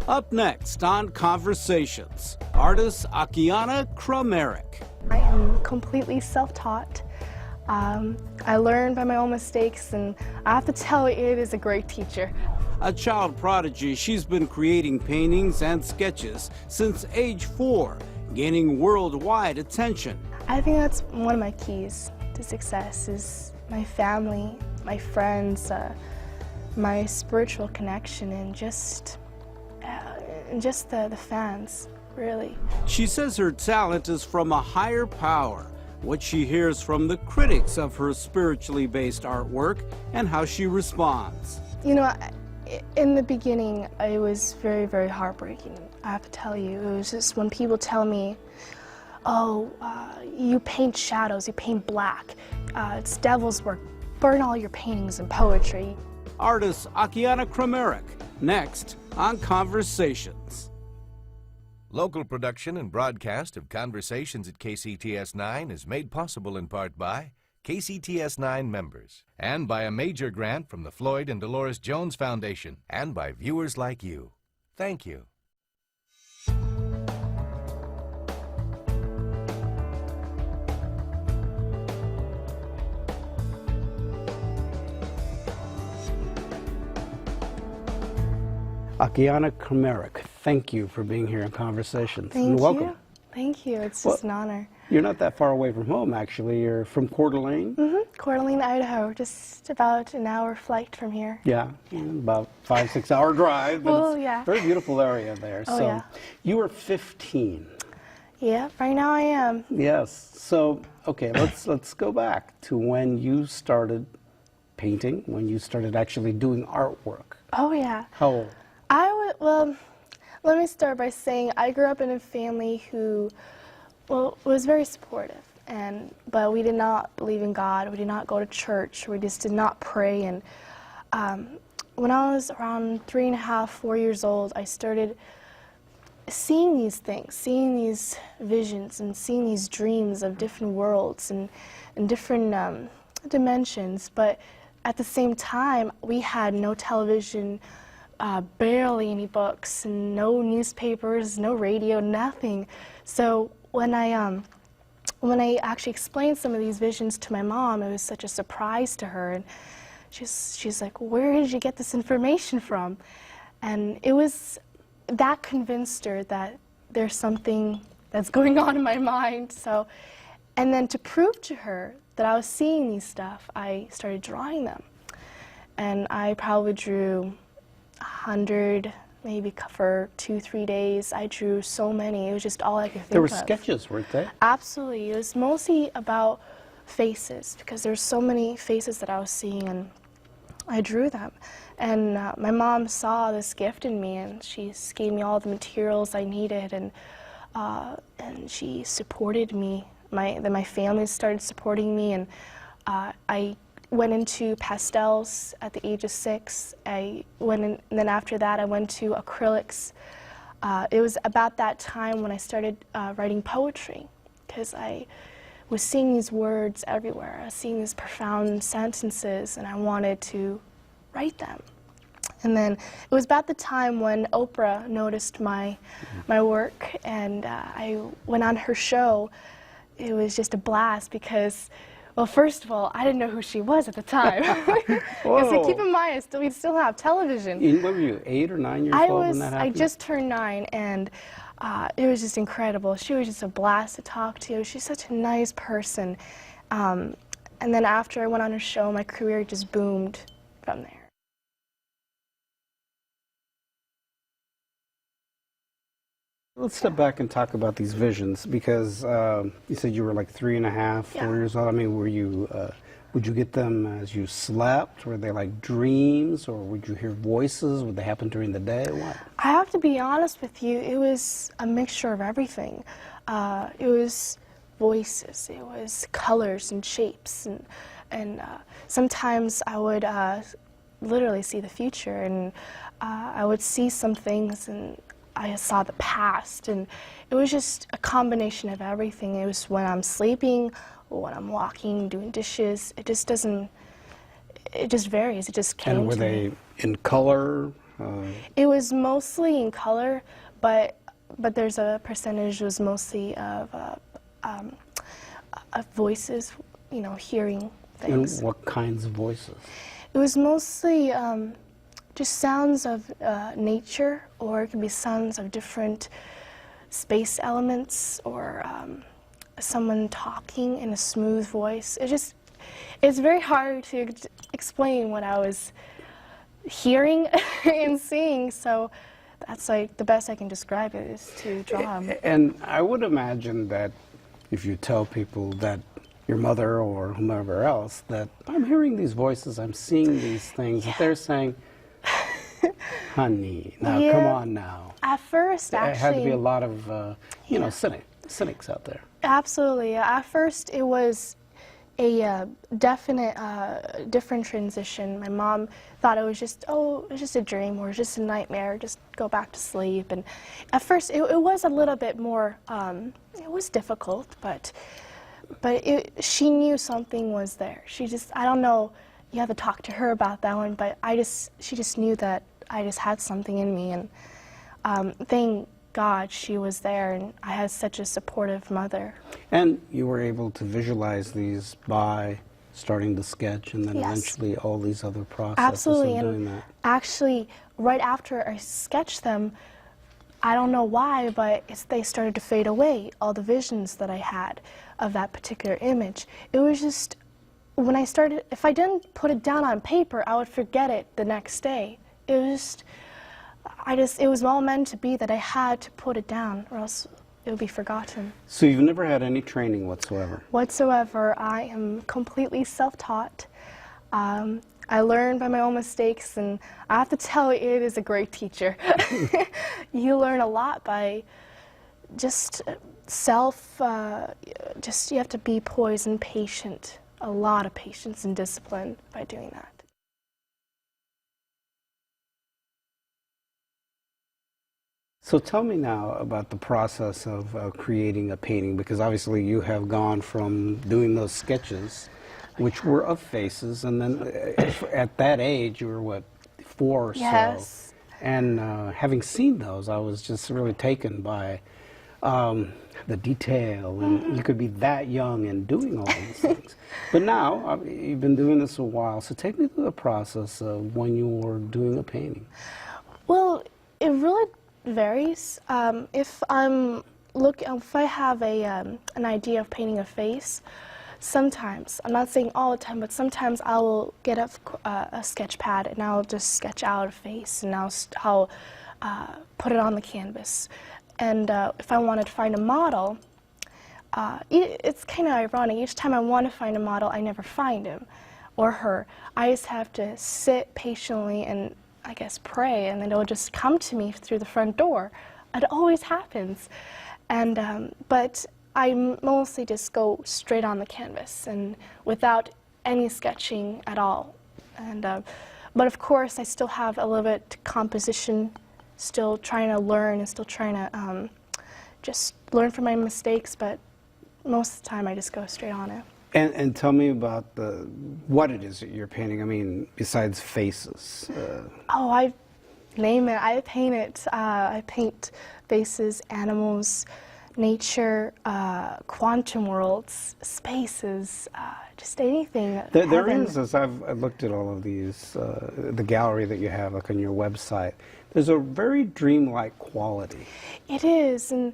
Up next on Conversations, artist Akiane Kramarik. I am completely self-taught. I learn by my own mistakes, and I have to tell you, it is a great teacher. A child prodigy, she's been creating paintings and sketches since age 4, gaining worldwide attention. I think that's one of my keys to success is my family, my friends, my spiritual connection, and just the fans, really. She says her talent is from a higher power, what she hears from the critics of her spiritually based artwork, and how she responds. You know, in the beginning, it was very, very heartbreaking. I have to tell you, it was just when people tell me, oh, you paint shadows, you paint black, it's devil's work, burn all your paintings and poetry. Artist Akiane Kramarik, next on Conversations. Local production and broadcast of Conversations at KCTS 9 is made possible in part by KCTS 9 members and by a major grant from the Floyd and Delores Jones Foundation and by viewers like you. Thank you. Akiane Kramarik, thank you for being here in Conversations. Thank welcome. you. Thank you. It's just an honor. You're not that far away from home, actually. You're from Coeur d'Alene? Mm-hmm. Coeur d'Alene, Idaho. Just about an hour flight from here. Yeah, about 5-6 hour drive. But well, it's yeah. a very beautiful area there. Oh, so yeah. You were 15. Yeah, right now I am. Yes. So, okay, let's go back to when you started painting, when you started actually doing artwork. Oh, yeah. How old? Well, let me start by saying I grew up in a family who, well, was very supportive, but we did not believe in God. We did not go to church. We just did not pray. And when I was around 3.5, 4 years old, I started seeing these things, seeing these visions, and seeing these dreams of different worlds and different dimensions. But at the same time, we had no television. Barely any books, and no newspapers, no radio, nothing. So when I actually explained some of these visions to my mom, it was such a surprise to her, and she's like, "Where did you get this information from?" And it was that convinced her that there's something that's going on in my mind. So, and then to prove to her that I was seeing these stuff, I started drawing them, and I probably drew 100, maybe for 2-3 days. I drew so many. It was just all I could think of. There were sketches, weren't there? Absolutely. It was mostly about faces because there's so many faces that I was seeing, and I drew them. And my mom saw this gift in me, and she gave me all the materials I needed, and she supported me. My family started supporting me, and I went into pastels at the age of 6. And then after that I went to acrylics. It was about that time when I started writing poetry, because I was seeing these words everywhere. I was seeing these profound sentences, and I wanted to write them. And then it was about the time when Oprah noticed my work, and I went on her show. It was just a blast because, well, first of all, I didn't know who she was at the time. Because keep in mind, we still have television. What were you, 8 or 9 years old when that happened? I just turned 9, and it was just incredible. She was just a blast to talk to. She's such a nice person. And then after I went on her show, my career just boomed from there. Let's step back and talk about these visions, because you said you were like 3.5, 4 years old. I mean, were you, would you get them as you slept? Were they like dreams, or would you hear voices? Would they happen during the day? What? I have to be honest with you, it was a mixture of everything. It was voices, it was colors and shapes, and sometimes I would literally see the future, and I would see some things, and I saw the past, and it was just a combination of everything. It was when I'm sleeping, or when I'm walking, doing dishes. It just doesn't, it just varies. It just came to me. And were they in color? It was mostly in color, but there's a percentage was mostly of voices, you know, hearing things. And what kinds of voices? It was mostly just sounds of nature, or it could be sounds of different space elements, or someone talking in a smooth voice. It's very hard to explain what I was hearing and seeing, so that's like the best I can describe it is to draw them. And I would imagine that if you tell people that your mother or whomever else that I'm hearing these voices, I'm seeing these things, that they're saying, honey, now come on now. At first, There actually, had to be a lot of, you know, cynics out there. absolutely. At first, it was a definite different transition. My mom thought it was just, oh, it was just a dream or just a nightmare, just go back to sleep. And at first, it was a little bit more, it was difficult, but she knew something was there. She just, I don't know, you have to talk to her about that one, but she just knew that I just had something in me, and thank God she was there, and I had such a supportive mother. And you were able to visualize these by starting the sketch and then Yes. eventually all these other processes Absolutely, of doing and that. actually, right after I sketched them, I don't know why, but they started to fade away, all the visions that I had of that particular image. It was just, when I started, if I didn't put it down on paper, I would forget it the next day. It was just, it was all meant to be that I had to put it down, or else it would be forgotten. So you've never had any training whatsoever? Whatsoever, I am completely self-taught. I learn by my own mistakes, and I have to tell you, it is a great teacher. You learn a lot by just you have to be poised and patient, a lot of patience and discipline by doing that. So tell me now about the process of creating a painting, because obviously you have gone from doing those sketches, which were of faces, and then at that age you were, what, 4 or Yes. so? And having seen those, I was just really taken by the detail, and you could be that young and doing all these things. But now, you've been doing this a while, so take me through the process of when you were doing a painting. Well, it really varies. If I have an idea of painting a face, sometimes, I'm not saying all the time, but sometimes I will get a sketch pad and I'll just sketch out a face, and I'll put it on the canvas. And if I wanted to find a model, it's kind of ironic. Each time I want to find a model, I never find him or her. I just have to sit patiently and, I guess, pray, and then it'll just come to me through the front door. It always happens. And but I mostly just go straight on the canvas and without any sketching at all. And but of course, I still have a little bit composition, still trying to learn and still trying to just learn from my mistakes. But most of the time, I just go straight on it. And tell me about what it is that you're painting. I mean, besides faces. Oh, I name it. I paint it. I paint faces, animals, nature, quantum worlds, spaces, just anything. There is, as I've looked at all of these, the gallery that you have, like on your website, there's a very dreamlike quality. It is, and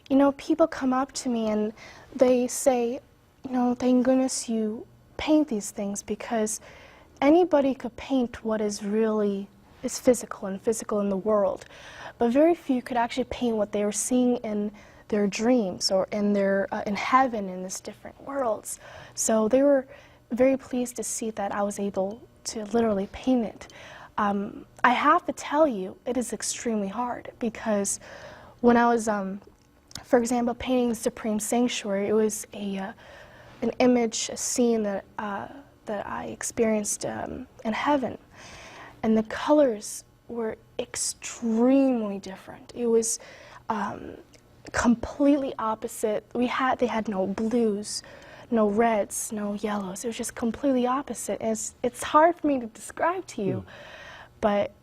you know, people come up to me and they say, you know, thank goodness you paint these things, because anybody could paint what is really is physical in the world, but very few could actually paint what they were seeing in their dreams or in their in heaven, in these different worlds. So they were very pleased to see that I was able to literally paint it. I have to tell you, it is extremely hard, because when I was, for example, painting the Supreme Sanctuary, it was an image, a scene that I experienced in heaven, and the colors were extremely different. It was completely opposite. They had no blues, no reds, no yellows. It was just completely opposite. It's hard for me to describe to you, but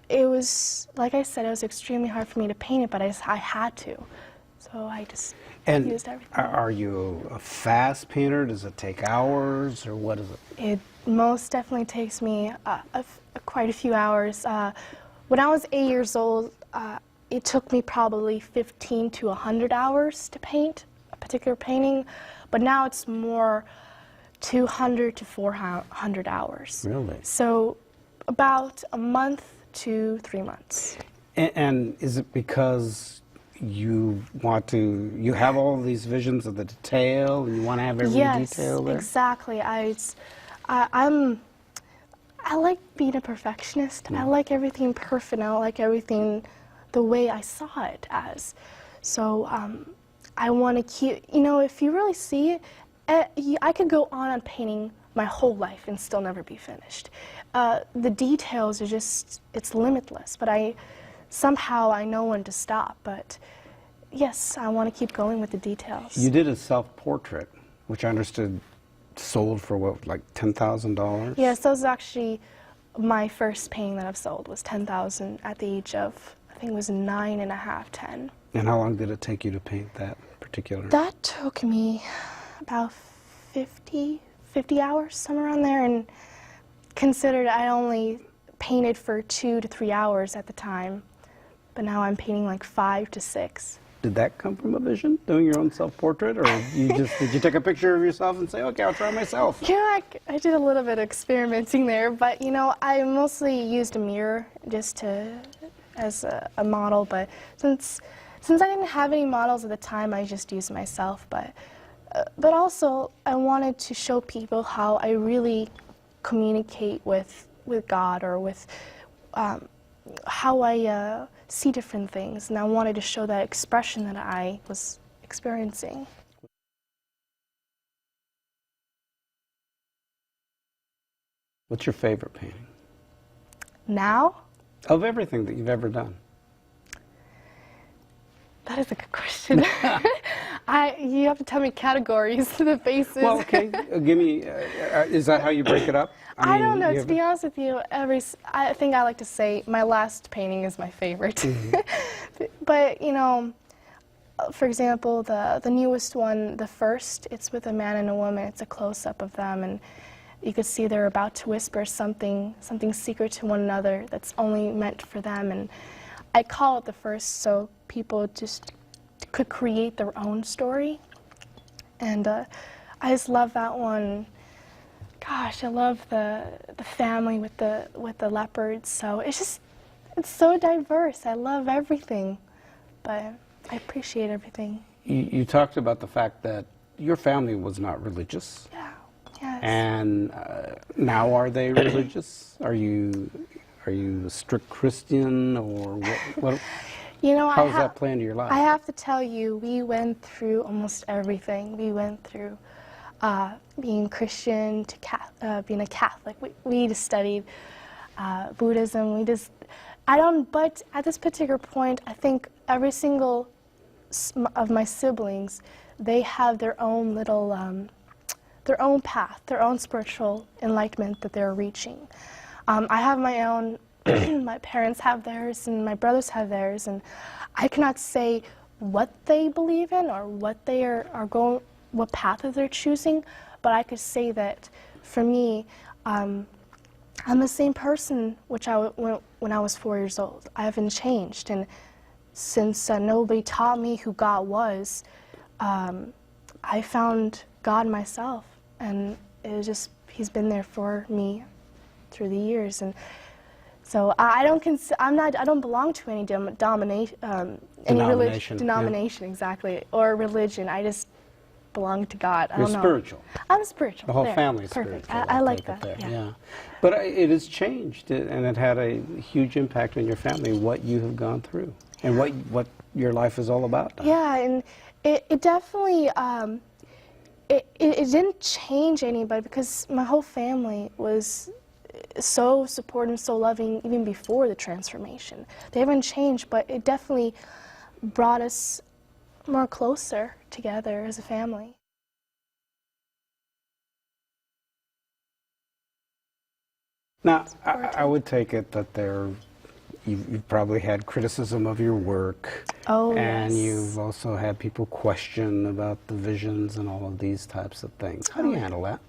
it was, like I said, it was extremely hard for me to paint it, but I had to. So I just used everything. Are you a fast painter? Does it take hours, or what is it? It most definitely takes me quite a few hours. When I was 8 years old, it took me probably 15 to 100 hours to paint a particular painting, but now it's more 200 to 400 hours. Really? So about a month to 3 months. And is it because you have all these visions of the detail, and you want to have every detail there? Yes, exactly. I like being a perfectionist. I like everything perfect. I like everything the way I saw it as. So I want to keep, if you really see it, I could go on painting my whole life and still never be finished. The details are just, it's limitless, but somehow I know when to stop. But yes, I want to keep going with the details. You did a self-portrait, which I understood sold for what, like $10,000? Yes, that was actually my first painting that I've sold, was $10,000 at the age of, I think it was 9.5, 10. And how long did it take you to paint that particular? That took me about 50 hours, somewhere around there, and considered I only painted for 2 to 3 hours at the time, but now I'm painting like 5 to 6. Did that come from a vision, doing your own self-portrait, or did you take a picture of yourself and say, okay, I'll try myself? Yeah, I did a little bit of experimenting there, but I mostly used a mirror just as a model, but since I didn't have any models at the time, I just used myself, but also I wanted to show people how I really communicate with God, or with how I see different things, and I wanted to show that expression that I was experiencing. What's your favorite painting? Now? Of everything that you've ever done. That is a good question. You have to tell me categories, the faces. Well, okay, give me, is that how you break it up? I don't know, to be honest with you, I think I like to say my last painting is my favorite. Mm-hmm. But, for example, the newest one, the first, it's with a man and a woman. It's a close-up of them, and you could see they're about to whisper something secret to one another that's only meant for them. And I call it the first so people just could create their own story. And I just love that one. Gosh, I love the family with the leopards. So it's so diverse. I love everything, but I appreciate everything. You talked about the fact that your family was not religious. Yeah. Yes. And now are they religious? Are you a strict Christian, or what? How does that play into your life? I have to tell you, we went through almost everything. We went through being Christian to being a Catholic. We just studied Buddhism. But at this particular point, I think every single of my siblings, they have their own little, their own path, their own spiritual enlightenment that they're reaching. I have my own. My parents have theirs, and my brothers have theirs, and I cannot say what they believe in or what they are going, what path that they're choosing, but I could say that for me, I'm the same person when I was 4 years old. I haven't changed, and since nobody taught me who God was, I found God myself, and He's been there for me through the years. And so I don't belong to any denomination, exactly, or religion. I just belong to God. You're spiritual. I'm spiritual. The whole family is Perfect. spiritual. I like that. Yeah. But it has changed, and it had a huge impact on your family, what you have gone through, and what your life is all about now. Yeah, and it definitely it didn't change anybody, because my whole family was so supportive, so loving, even before the transformation. They haven't changed, but it definitely brought us more closer together as a family. Now, I would take it that you've probably had criticism of your work. Oh, and yes. you've also had people question about the visions and all of these types of things. How do you handle that?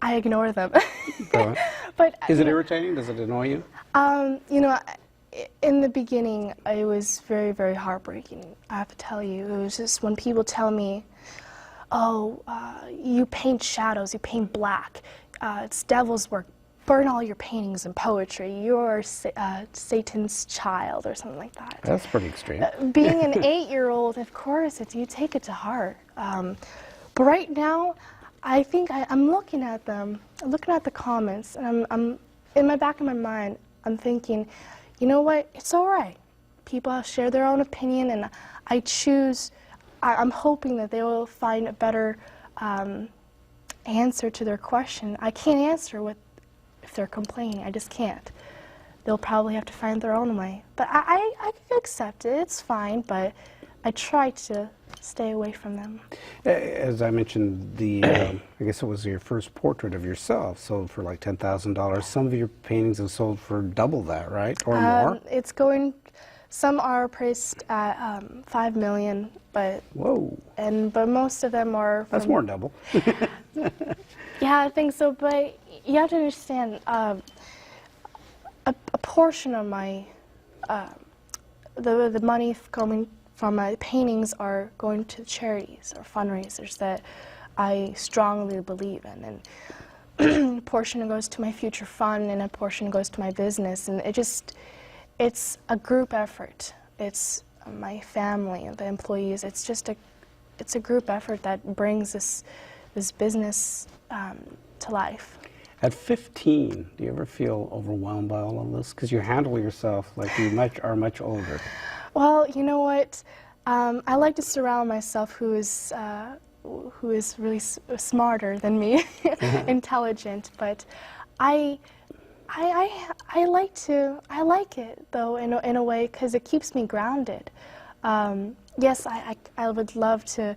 I ignore them. Go on. But Is you it know, irritating? Does it annoy you? You know, in the beginning, it was very, very heartbreaking. I have to tell you, it was just when people tell me, "Oh, you paint shadows, you paint black. It's devil's work. Burn all your paintings and poetry. You're Satan's child," or something like that. That's pretty extreme. Being an 8-year-old, of course, you take it to heart. But right now, I think I'm looking at them, looking at the comments, and I'm in my back of my mind, I'm thinking, you know what? It's all right. People share their own opinion, and I'm hoping that they will find a better answer to their question. I can't answer if they're complaining. I just can't. They'll probably have to find their own way. But I can accept it. It's fine, but I try to stay away from them. As I mentioned, I guess it was your first portrait of yourself sold for like $10,000. Some of your paintings have sold for double that, right? Or more? Some are priced at $5 million, but Whoa. But most of them are. That's more than double. Yeah, I think so. But you have to understand, a portion of my the money coming from my paintings are going to charities or fundraisers that I strongly believe in, and a portion goes to my future fund, and a portion goes to my business, and it's a group effort. It's my family and the employees. It's a group effort that brings this business to life. At 15, do you ever feel overwhelmed by all of this? Because you handle yourself like you are much older. Well, you know what? I like to surround myself who is really smarter than me, intelligent. But I like it though in a way because it keeps me grounded. Yes, I would love to,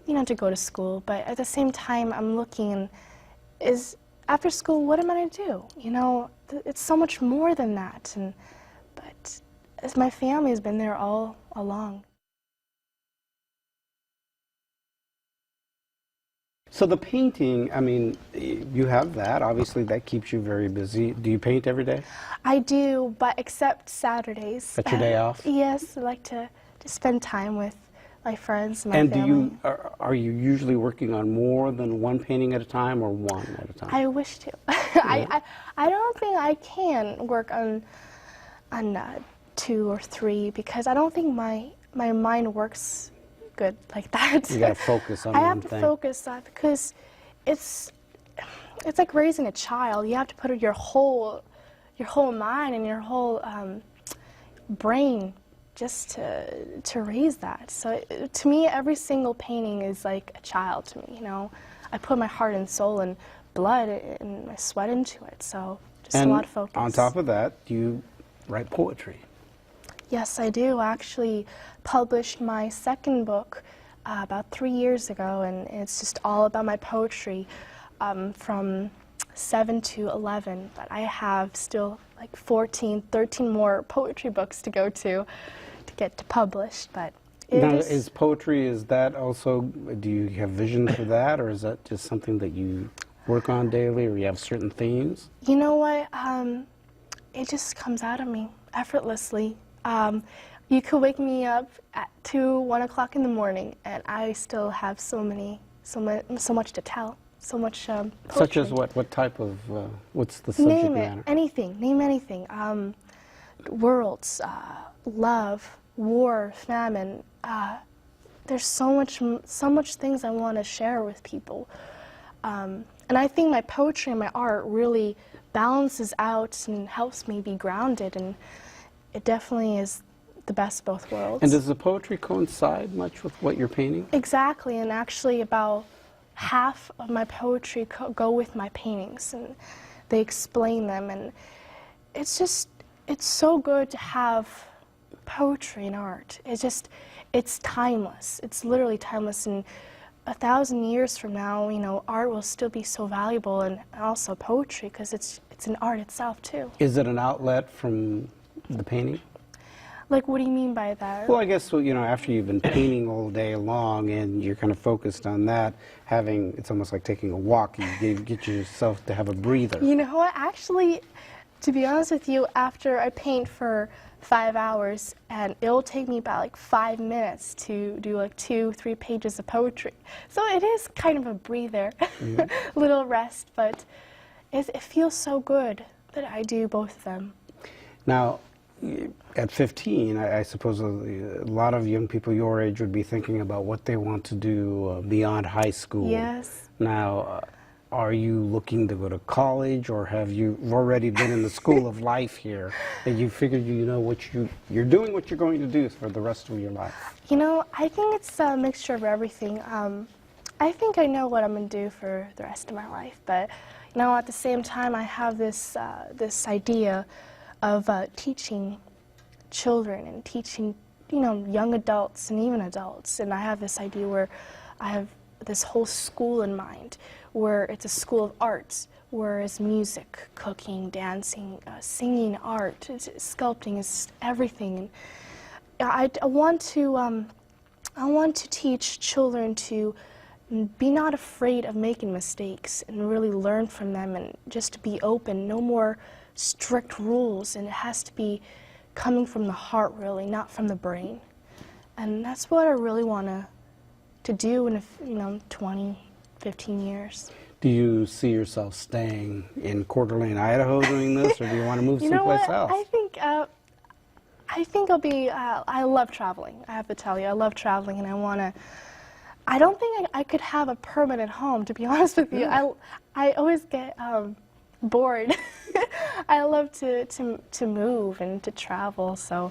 to go to school, but at the same time I'm looking, after school, what am I going to do? It's so much more than that. But as my family has been there all along. So the painting, I mean, you have that. Obviously, that keeps you very busy. Do you paint every day? I do, but except Saturdays. That's your day off? Yes, I like to spend time with my friends, my and family. Are you usually working on more than one painting at a time, or one at a time? I wish to. Yeah. I don't think I can work on 2 or 3 because I don't think my mind works good like that. You gotta focus on I one have to thing. focus on because it's like raising a child. You have to put your whole mind and your whole brain just to raise that. So to me, every single painting is like a child to me. I put my heart and soul and blood and my sweat into it. So just a lot of focus. On top of that, you write poetry. Yes, I do. I actually published my second book about 3 years ago, and it's just all about my poetry from 7 to 11. But I have still like 14, 13 more poetry books to go to get published. But Now, is poetry, is that also, do you have vision for that, or is that just something that you work on daily, or you have certain themes? You know what? It just comes out of me effortlessly. You could wake me up at 2, 1 o'clock in the morning, and I still have so much to tell, so much poetry. Such as what? What type of, what's the subject matter? Name anything. Worlds, love, war, famine. There's so much things I want to share with people. And I think my poetry and my art really balances out and helps me be grounded, and it definitely is the best of both worlds. And does the poetry coincide much with what you're painting? Exactly, and actually about half of my poetry go with my paintings, and they explain them, and it's so good to have poetry and art. It's timeless. It's literally timeless, and 1,000 years from now, art will still be so valuable, and also poetry, because it's it's an art itself too. Is it an outlet from the painting? Like, what do you mean by that? Well, I guess, you know, after you've been painting all day long and you're kind of focused on that, it's almost like taking a walk. You get yourself to have a breather. You know what? Actually, to be honest with you, after I paint for 5 hours, and it'll take me about like 5 minutes to do like 2-3 pages of poetry. So it is kind of a breather, little rest, but it feels so good that I do both of them. Now, at 15, I suppose a lot of young people your age would be thinking about what they want to do beyond high school. Yes. Now, are you looking to go to college, or have you already been in the school of life here, and you figured you know what you're doing what you're going to do for the rest of your life? You know, I think it's a mixture of everything. I think I know what I'm going to do for the rest of my life, but you know, at the same time, I have this idea of teaching children and teaching, you know, young adults and even adults. And I have this idea where I have this whole school in mind, where it's a school of arts, where it's music, cooking, dancing, singing, art, sculpting, is everything. And I want to teach children to be not afraid of making mistakes and really learn from them, and just to be open, no more strict rules, and it has to be coming from the heart, really, not from the brain. And that's what I really want to do in, 20, 15 years. Do you see yourself staying in Coeur d'Alene, Idaho doing this, or do you want to move someplace else? I think I'll be, I love traveling, I have to tell you. I love traveling, and I don't think I could have a permanent home, to be honest with you. I always get bored. I love to move and to travel, so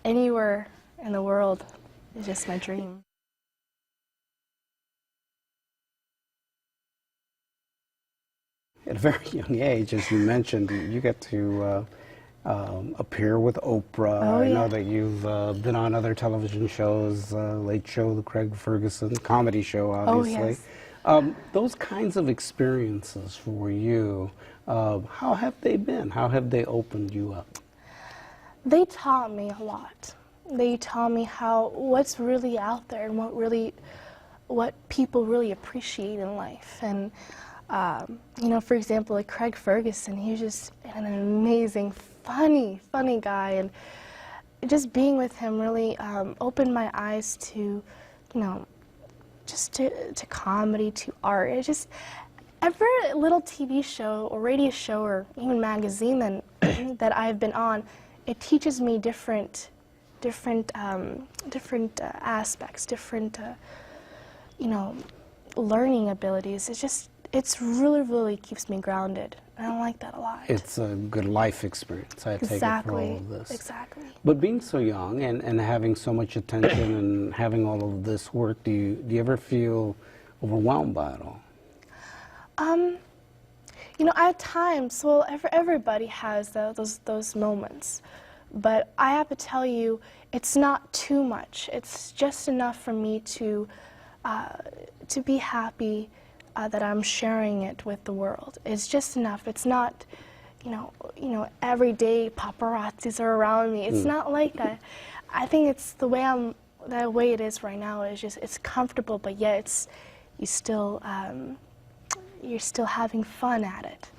anywhere in the world is just my dream. At a very young age, as you mentioned, you get to appear with Oprah. Oh, I know yeah. that you've been on other television shows, Late Show, The Craig Ferguson, comedy show, obviously. Oh, yes. Those kinds of experiences for you, how have they been? How have they opened you up? They taught me a lot. They taught me what's really out there and what people really appreciate in life. And for example, like Craig Ferguson, he's just an amazing, funny guy, and just being with him really opened my eyes to, just to comedy, to art. It just, every little TV show or radio show or even magazine that I've been on, it teaches me different aspects, different, learning abilities. It's really keeps me grounded. And I like that a lot. It's a good life experience, I take it, for all of this. Exactly. But being so young and having so much attention and having all of this work, do you ever feel overwhelmed by it all? At times, well, everybody has those moments. But I have to tell you, it's not too much. It's just enough for me to be happy that I'm sharing it with the world. It's just enough. It's not, every day paparazzis are around me. It's not like that. I think it's the way it is right now. Is just, it's comfortable, but yet you're still having fun at it.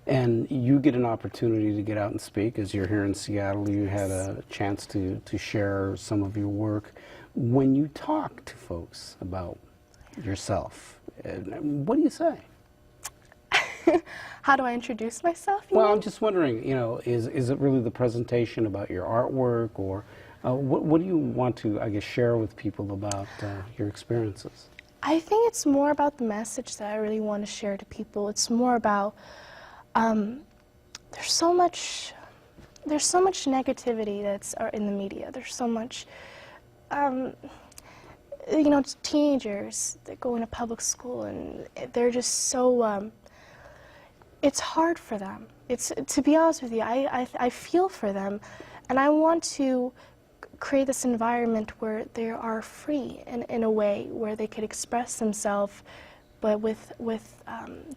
And you get an opportunity to get out and speak. As you're here in Seattle, you had a chance to share some of your work. When you talk to folks about yourself, what do you say? How do I introduce myself? Well, I'm just wondering, is it really the presentation about your artwork, or what do you want to, I guess, share with people about your experiences? I think it's more about the message that I really want to share to people. It's more about there's so much negativity that's in the media. There's so much, teenagers that go into public school, and they're just so, it's hard for them. To be honest with you, I feel for them, and I want to create this environment where they are free in a way where they could express themselves, but with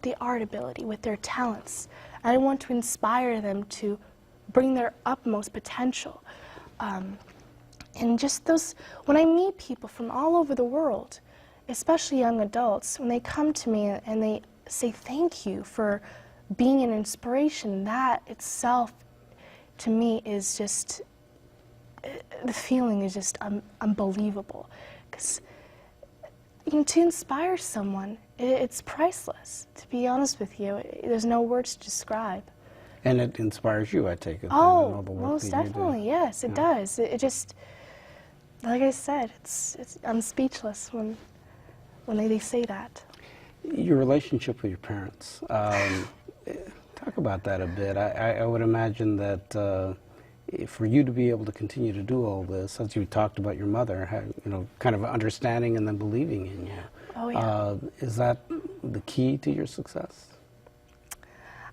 the art ability, with their talents. I want to inspire them to bring their utmost potential. And just those, when I meet people from all over the world, especially young adults, when they come to me and they say thank you for being an inspiration, that itself to me is just, the feeling is just unbelievable. Because to inspire someone, it's priceless, to be honest with you. There's no words to describe. And it inspires you, I take it. Oh, then, all the work most that you do. definitely, yes, it does. It just, like I said, I'm speechless when they say that. Your relationship with your parents, talk about that a bit. I would imagine that for you to be able to continue to do all this, as you talked about your mother, kind of understanding and then believing in you. Oh, yeah. Is that the key to your success?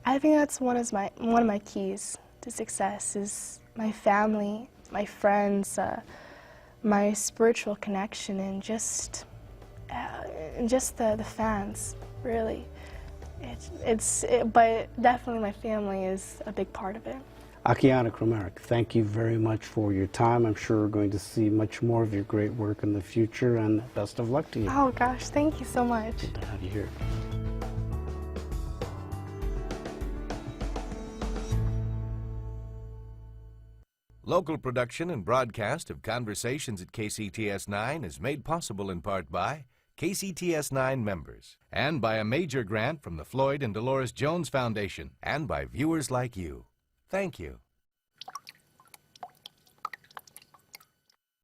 I think that's one of my keys to success is my family, my friends, my spiritual connection, and just the fans, really. But definitely my family is a big part of it. Akiane Kramarik, thank you very much for your time. I'm sure we're going to see much more of your great work in the future, and best of luck to you. Oh gosh, thank you so much. Good to have you here. Local production and broadcast of Conversations at KCTS 9 is made possible in part by KCTS 9 members and by a major grant from the Floyd and Delores Jones Foundation and by viewers like you. Thank you.